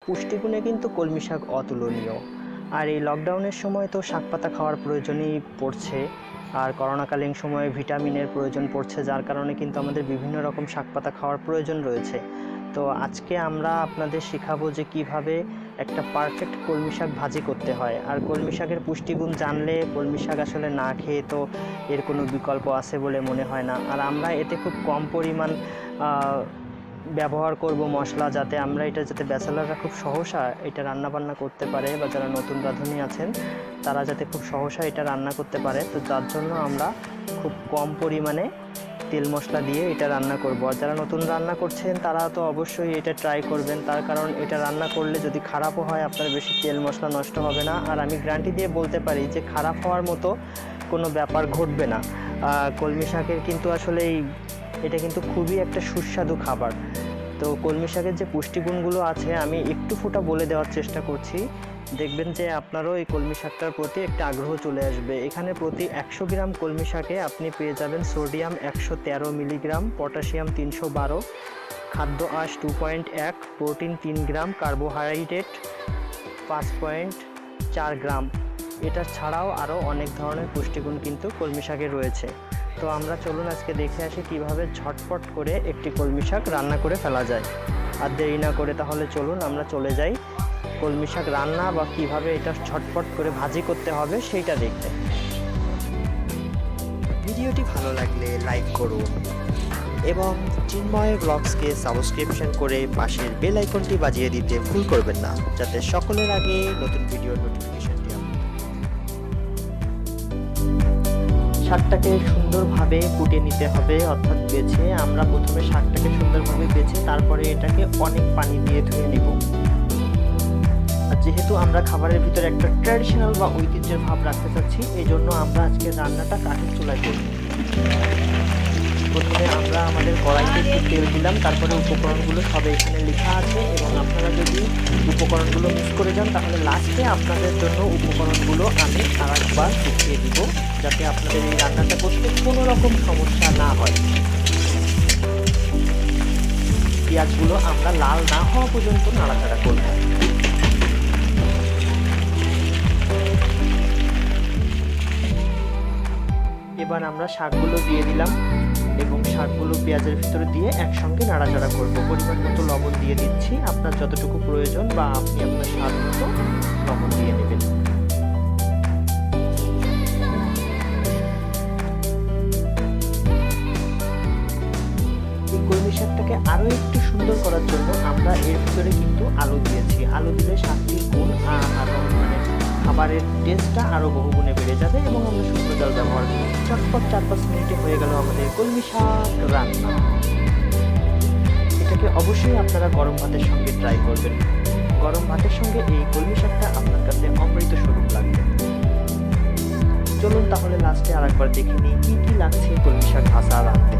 পুষ্টিগুণে কিন্তু কলমি শাক অতুলনীয়। আর এই লকডাউনের সময় তো শাক পাতা খাওয়ার প্রয়োজনই পড়ছে, আর করোনাকালীন সময়ে ভিটামিনের প্রয়োজন পড়ছে, যার কারণে কিন্তু আমাদের বিভিন্ন রকম শাক পাতা খাওয়ার প্রয়োজন রয়েছে। তো আজকে আমরা আপনাদের শেখাবো যে কিভাবে একটা পারফেক্ট কলমি শাক ভাজি করতে হয়। আর কলমি শাকের পুষ্টিগুণ জানলে কলমি শাক আসলে না খেয়ে তো এর কোনো বিকল্প আছে বলে মনে হয় না। আর আমরা এতে খুব কম পরিমাণ ব্যবহার করব মশলা, যাতে আমরা যাতে ব্যাচেলাররা খুব সহসা এটা রান্নাবান্না করতে পারে, বা যারা নতুন রাঁধুনি আছেন তারা যাতে খুব সহসা এটা রান্না করতে পারে। তো তার জন্য আমরা খুব কম পরিমাণে তেল মশলা দিয়ে এটা রান্না করব। আর যারা নতুন রান্না করছেন তারা তো অবশ্যই এটা ট্রাই করবেন, তার কারণ এটা রান্না করলে যদি খারাপও হয় আপনার বেশি তেল মশলা নষ্ট হবে না। আর আমি গ্যারান্টি দিয়ে বলতে পারি যে খারাপ হওয়ার মতো কোনো ব্যাপার ঘটবে না। কলমি শাকের কিন্তু আসলে এটা কিন্তু খুবই একটা সুস্বাদু খাবার। তো কলমি শাকের যে পুষ্টিগুণগুলো আছে আমি একটু ফোঁটা বলে দেওয়ার চেষ্টা করছি, দেখবেন যে আপনারও এই কলমি শাকটার প্রতি একটা আগ্রহ চলে আসবে। এখানে প্রতি 100 গ্রাম কলমি শাকে আপনি পেয়ে যাবেন সোডিয়াম 113 মিলিগ্রাম, পটাশিয়াম 312, খাদ্য আঁশ 2.1, প্রোটিন 3 গ্রাম, কার্বোহাইড্রেট 5.4 গ্রাম। এটা ছাড়াও আরও অনেক ধরনের পুষ্টিগুণ কিন্তু কলমি শাকে রয়েছে। তো আমরা চলুন আজকে দেখে আসি কিভাবে ঝটপট করে একটি কলমি শাক রান্না করে ফেলা যায়। আর দেরি না করে তাহলে চলুন আমরা চলে যাই কলমি শাক রান্না বা কিভাবে এটা ঝটপট করে ভাজি করতে হবে সেইটা দেখতে। ভিডিওটি ভালো লাগলে লাইক করুন এবং চিন্ময় ব্লগসকে সাবস্ক্রিপশন করে পাশের বেল আইকনটি বাজিয়ে দিতে ভুল করবেন না, যাতে সকলের আগে নতুন ভিডিওর নোটিফিকেশনটি শাকটাকে সুন্দরভাবে কুটে নিতে হবে, অর্থাৎ বেছে আমরা প্রথমে শাকটাকে সুন্দরভাবে বেছে তারপরে এটাকে অনেক পানি দিয়ে ধুয়ে নেব। আর যেহেতু আমরা খাবারের ভিতরে একটা ট্র্যাডিশনাল বা ঐতিহ্যের ভাব রাখতে চাচ্ছি, এই জন্য আমরা আজকে রান্নাটা কাঠের চুলায় করব। প্রথমে আমরা আমাদের কড়াইতে একটু তেল দিলাম, তারপরে উপকরণগুলো সব এখানে লেখা আছে, এবং আপনারা যদি উপকরণগুলো মিস করে যান তাহলে লাস্টে আপনাদের জন্য উপকরণগুলো আমি আরেকবার দেখিয়ে দিব, যাতে আপনাদের এই রান্নাটা করতে কোনো রকম সমস্যা না হয়। পেঁয়াজগুলো আমরা লাল না হওয়া পর্যন্ত নাড়াচাড়া করব। এবার আমরা শাকগুলো দিয়ে দিলাম এবং শাকগুলো পেঁয়াজের ভিতরে দিয়ে একসঙ্গে নাড়াচাড়া করব। পরিমাণ মতো লবণ দিয়ে দিচ্ছি, আপনার যতটুকু প্রয়োজন বা আপনি আপনার স্বাদ মতো লবণ দিয়ে নেবেন। এই কলমি শাকটাকে আরো একটু সুন্দর করার জন্য আমরা এর ভিতরে কিন্তু আলু দিয়েছি। আলু দিলে শাকটির গুণ আরো খাবারের টেস্টটা আরো বহুগুণে বেড়ে যাবে, এবং আমরা শুকনো জল ব্যবহার করি। চটপট 4-5 মিনিটে হয়ে গেল আমাদের কলমি শাক রান্না। এটাকে অবশ্যই আপনারা গরম ভাতের সঙ্গে ট্রাই করবেন। গরম ভাতের সঙ্গে এই কলমি শাকটা আপনার কাছে অমৃত স্বরূপ লাগবে। চলুন তাহলে লাস্টে আরেকবার দেখে নিই কি কি লাগছে কলমি শাক ভাজা রাঁধতে।